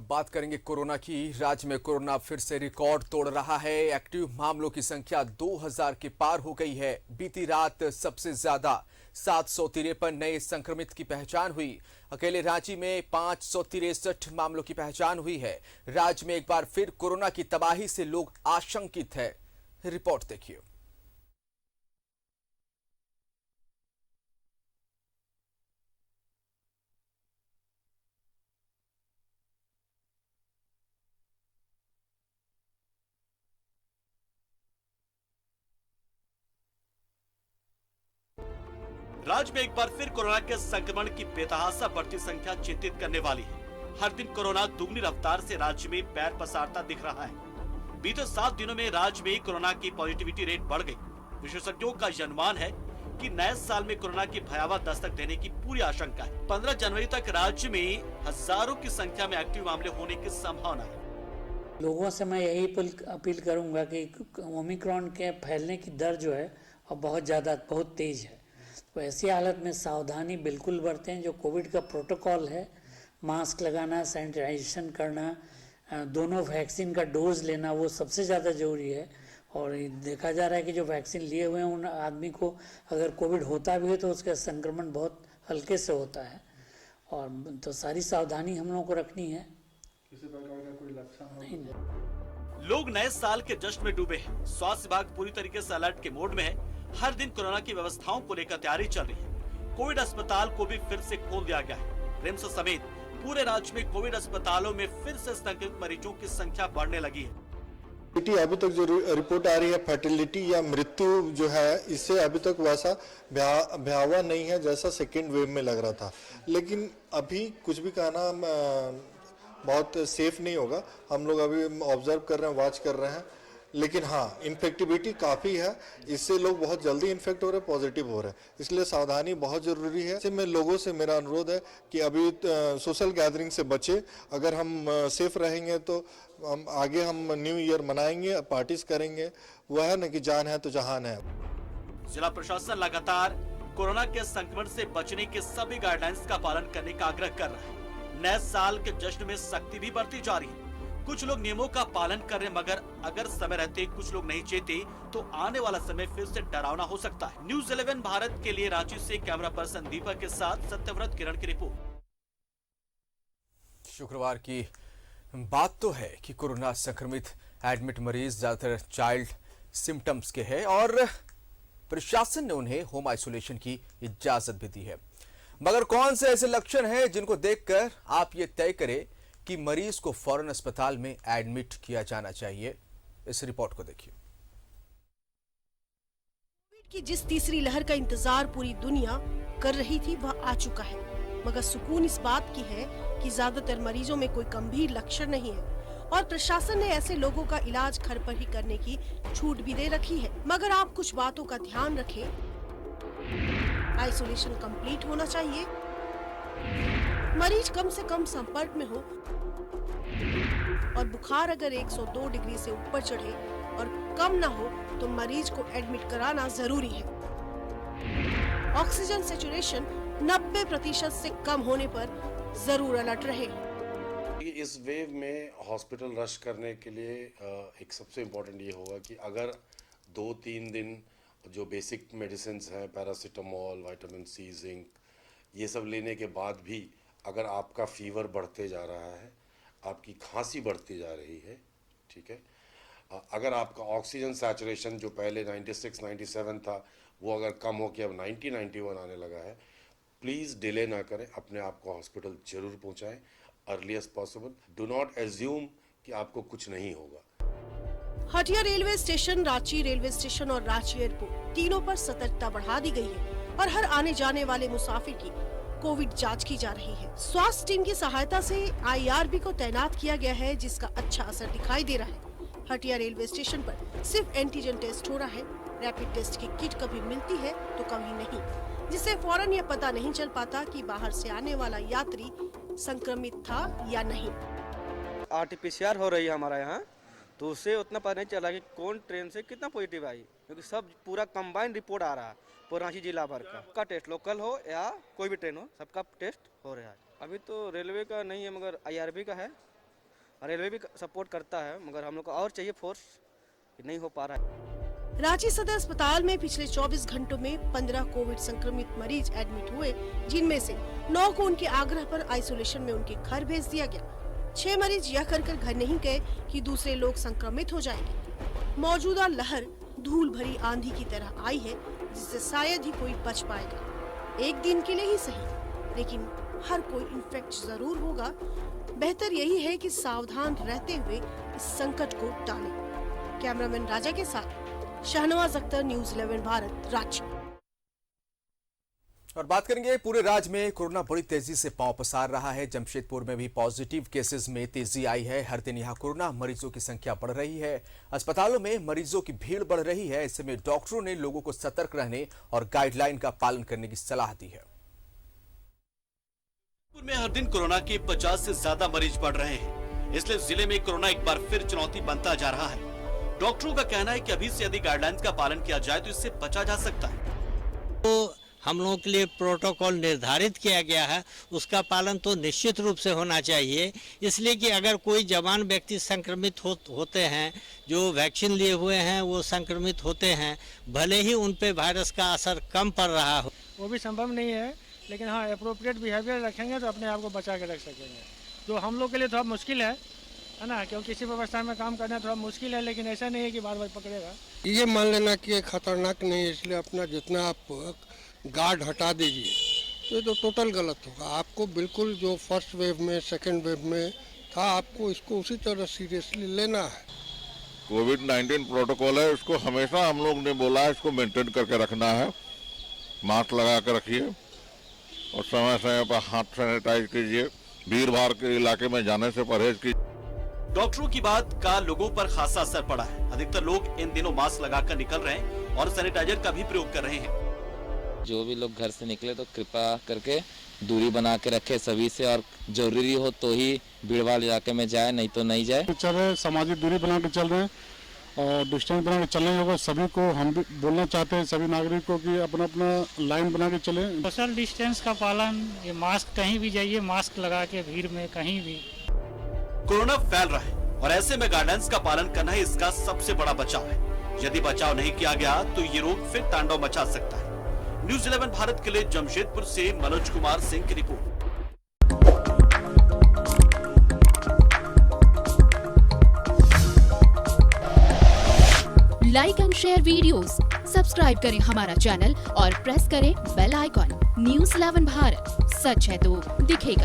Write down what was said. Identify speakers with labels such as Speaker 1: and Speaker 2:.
Speaker 1: अब बात करेंगे कोरोना की। राज्य में कोरोना फिर से रिकॉर्ड तोड़ रहा है। एक्टिव मामलों की संख्या 2000 के पार हो गई है। बीती रात सबसे ज्यादा 753 नए संक्रमित की पहचान हुई। अकेले रांची में 563 मामलों की पहचान हुई है। राज्य में एक बार फिर कोरोना की तबाही से लोग आशंकित है। रिपोर्ट देखिए।
Speaker 2: राज्य में एक बार फिर कोरोना के संक्रमण की बेतहाशा बढ़ती संख्या चिंतित करने वाली है। हर दिन कोरोना दुगनी रफ्तार से राज्य में पैर पसारता दिख रहा है। बीते 7 दिनों में राज्य में कोरोना की पॉजिटिविटी रेट बढ़ गई। विशेषज्ञों का अनुमान है कि नए साल में कोरोना की भयावह दस्तक देने की पूरी आशंका है। 15 जनवरी तक राज्य में हजारों की संख्या में एक्टिव मामले होने की संभावना है।
Speaker 3: लोगों से मैं यही अपील करूंगा कि ओमिक्रॉन के फैलने की दर जो है और बहुत तेज है। तो ऐसी हालत में सावधानी बिल्कुल बरतें। जो कोविड का प्रोटोकॉल है, मास्क लगाना, सैनिटाइजेशन करना, दोनों वैक्सीन का डोज लेना, वो सबसे ज़्यादा ज़रूरी है। और देखा जा रहा है कि जो वैक्सीन लिए हुए हैं उन आदमी को अगर कोविड होता भी है तो उसका संक्रमण बहुत हल्के से होता है। और तो सारी सावधानी हम लोगों को रखनी है।
Speaker 4: किसी प्रकार का कोई लक्षण नहीं।
Speaker 2: लोग नए साल के जश्न में डूबे हैं। स्वास्थ्य विभाग पूरी तरीके से अलर्ट के मोड में है। हर दिन कोरोना की व्यवस्थाओं को लेकर तैयारी चल रही है। कोविड अस्पताल को भी फिर से खोल दिया गया है। रिम्स समेत पूरे राज्य में कोविड अस्पतालों में फिर से संक्रमित मरीजों की संख्या बढ़ने लगी है।
Speaker 4: अभी तक जो रिपोर्ट आ रही है फर्टिलिटी या मृत्यु जो है, इससे अभी तक वैसा भयावह नहीं है जैसा सेकेंड वेव में लग रहा था। लेकिन अभी कुछ भी कहना बहुत सेफ नहीं होगा। हम लोग अभी ऑब्जर्व कर रहे हैं, वॉच कर रहे हैं। लेकिन हाँ, इन्फेक्टिविटी काफ़ी है। इससे लोग बहुत जल्दी इन्फेक्ट हो रहे हैं, पॉजिटिव हो रहे हैं। इसलिए सावधानी बहुत ज़रूरी है। इससे मैं लोगों से मेरा अनुरोध है कि अभी सोशल गैदरिंग से बचे। अगर हम सेफ रहेंगे तो हम आगे हम न्यू ईयर मनाएंगे, पार्टीज करेंगे। वह है ना कि जान है तो जहान है।
Speaker 2: जिला प्रशासन लगातार कोरोना के संक्रमण से बचने के सभी गाइडलाइंस का पालन करने का आग्रह कर रहा है। नए साल के जश्न में सख्ती भी बढ़ती जा रही है। कुछ लोग नियमों का पालन कर रहे हैं, मगर अगर समय रहते कुछ लोग नहीं चेते तो आने वाला समय फिर से डरावना हो सकता है। न्यूज़ 11 भारत के लिए रांची से कैमरा पर्सन दीपक के साथ सत्यव्रत किरण की रिपोर्ट।
Speaker 1: शुक्रवार की बात तो है कि कोरोना संक्रमित एडमिट मरीज ज्यादातर चाइल्ड सिम्टम्स के हैं और प्रशासन ने उन्हें होम आइसोलेशन की इजाजत भी दी है। मगर कौन से ऐसे लक्षण हैं जिनको देखकर आप ये तय करें कि मरीज को फौरन अस्पताल में एडमिट किया जाना चाहिए? इस रिपोर्ट को देखिए।
Speaker 5: कोविड की जिस तीसरी लहर का इंतजार पूरी दुनिया कर रही थी वह आ चुका है। मगर सुकून इस बात की है कि ज्यादातर मरीजों में कोई गंभीर लक्षण नहीं है और प्रशासन ने ऐसे लोगों का इलाज घर पर ही करने की छूट भी दे रखी है। मगर आप कुछ बातों का ध्यान रखें। आइसोलेशन कंप्लीट होना चाहिए, मरीज कम से कम संपर्क में हो और बुखार अगर 102 डिग्री से ऊपर चढ़े और कम ना हो तो मरीज को एडमिट कराना जरूरी है। ऑक्सीजन सैचुरेशन 90% से कम होने पर जरूर अलर्ट रहे।
Speaker 6: इस वेव में हॉस्पिटल रश करने के लिए एक सबसे इम्पोर्टेंट ये होगा कि अगर 2-3 दिन जो बेसिक मेडिसिन हैं, पैरासीटामोल, विटामिन सी, जिंक, ये सब लेने के बाद भी अगर आपका फीवर बढ़ते जा रहा है, आपकी खांसी बढ़ती जा रही है, ठीक है, अगर आपका ऑक्सीजन सैचुरेशन जो पहले 96-97 था वो अगर कम हो के अब 90-91 आने लगा है, प्लीज़ डिले ना करें, अपने आप को हॉस्पिटल जरूर पहुंचाएं early as possible. Do not assume कि आपको कुछ नहीं होगा।
Speaker 5: Hatia railway station, Ranchi railway station और रांची एयरपोर्ट तीनों पर सतर्कता बढ़ा दी गई है और हर आने जाने वाले मुसाफिर की कोविड जांच की जा रही है। स्वास्थ्य टीम की सहायता से IRB को तैनात किया गया है, जिसका अच्छा असर दिखाई दे रहा है। हटिया रेलवे स्टेशन पर सिर्फ एंटीजन टेस्ट हो रहा है। रैपिड टेस्ट की किट कभी मिलती है तो कभी नहीं, जिससे फौरन यह पता नहीं चल पाता कि बाहर से आने वाला यात्री संक्रमित था या नहीं।
Speaker 7: RT-PCR हो रही है हमारा यहाँ, तो उससे उतना पता नहीं चला कि कौन ट्रेन से कितना पॉजिटिव आई, क्योंकि सब पूरा कंबाइंड रिपोर्ट आ रहा है पूरा रांची जिला भर का टेस्ट, लोकल हो या कोई भी ट्रेन हो, सबका टेस्ट हो रहा है। अभी तो रेलवे का नहीं है मगर IRB का है, रेलवे भी सपोर्ट करता है, मगर हम लोग को और चाहिए फोर्स, नहीं हो पा रहा है।
Speaker 5: रांची सदर अस्पताल में पिछले 24 घंटों में 15 कोविड संक्रमित मरीज एडमिट हुए, जिनमें से 9 को उनके आग्रह पर आइसोलेशन में उनके घर भेज दिया गया। 6 मरीज यह कर घर नहीं गए कि दूसरे लोग संक्रमित हो जाएंगे। मौजूदा लहर धूल भरी आंधी की तरह आई है, जिससे शायद ही कोई बच पाएगा। एक दिन के लिए ही सही, लेकिन हर कोई इन्फेक्ट जरूर होगा। बेहतर यही है कि सावधान रहते हुए इस संकट को टालें। कैमरामैन राजा के साथ शाहनवाज अख्तर, न्यूज़ 11 भारत, रांची।
Speaker 1: और बात करेंगे पूरे राज्य में कोरोना बड़ी तेजी से पांव पसार रहा है। जमशेदपुर में भी पॉजिटिव केसेस में तेजी आई है। हर दिन यहां कोरोना मरीजों की संख्या बढ़ रही है। अस्पतालों में मरीजों की भीड़ बढ़ रही है। ऐसे में डॉक्टरों ने लोगों को सतर्क रहने और गाइडलाइन का पालन करने की सलाह दी है।
Speaker 2: में हर दिन कोरोना के 50 से ज्यादा मरीज बढ़ रहे हैं, इसलिए जिले में कोरोना एक बार फिर चुनौती बनता जा रहा है। डॉक्टरों का कहना है कि अभी से यदि गाइडलाइंस का पालन किया जाए तो इससे बचा जा सकता है।
Speaker 8: तो हम लोगों के लिए प्रोटोकॉल निर्धारित किया गया है, उसका पालन तो निश्चित रूप से होना चाहिए। इसलिए कि अगर कोई जवान व्यक्ति संक्रमित होते हैं, जो वैक्सीन लिए हुए हैं वो संक्रमित होते हैं, भले ही उन पे वायरस का असर कम पड़ रहा हो,
Speaker 9: वो भी संभव नहीं है, लेकिन हाँ एप्रोप्रिएट बिहेवियर रखेंगे तो अपने आप को बचा के रख सकेंगे। जो हम लोग के लिए थोड़ा मुश्किल है ना, क्योंकि किसी व्यवस्था में काम करना थोड़ा मुश्किल है, लेकिन ऐसा नहीं है कि बार बार पकड़ेगा।
Speaker 10: ये मान लेना कि ये खतरनाक नहीं है, इसलिए अपना जितना आप गार्ड हटा दीजिए, तो ये तो टोटल गलत होगा। आपको बिल्कुल जो फर्स्ट वेव में सेकेंड वेव में था, आपको इसको उसी तरह सीरियसली लेना है।
Speaker 11: कोविड-19 प्रोटोकॉल है, उसको हमेशा हम लोग ने बोला है, इसको मेंटेन करके रखना है। मास्क लगा कर रखिए और समय समय पर हाथ सैनिटाइज कीजिए। भीड़ भाड़ के इलाके में जाने से परहेज कीजिए।
Speaker 2: डॉक्टरों की बात का लोगों पर खासा असर पड़ा है। अधिकतर लोग इन दिनों मास्क लगाकर निकल रहे हैं और सैनिटाइजर का भी प्रयोग कर रहे हैं।
Speaker 12: जो भी लोग घर से निकले तो कृपा करके दूरी बना के रखे सभी से, और जरूरी हो तो ही भीड़ भाड़ इलाके में जाए, नहीं तो नहीं जाए।
Speaker 13: चल रहे सामाजिक दूरी बना के चल रहे हैं और डिस्टेंस बना के चलने होगा। सभी को हम भी बोलना चाहते हैं, सभी नागरिकों की अपना अपना लाइन बना के चले।
Speaker 9: सोशल डिस्टेंस का पालन, ये मास्क, कहीं भी जाइए मास्क लगा के, भीड़ में कहीं भी।
Speaker 2: कोरोना फैल रहा है और ऐसे में गाइडेंस का पालन करना ही इसका सबसे बड़ा बचाव है। यदि बचाव नहीं किया गया तो ये रोग फिर तांडव मचा सकता है। न्यूज़ 11 भारत के लिए जमशेदपुर से मनोज कुमार सिंह की report.
Speaker 14: Like and share videos, subscribe करें हमारा चैनल और प्रेस करें बेल आइकॉन। न्यूज़ 11 भारत, सच है तो दिखेगा।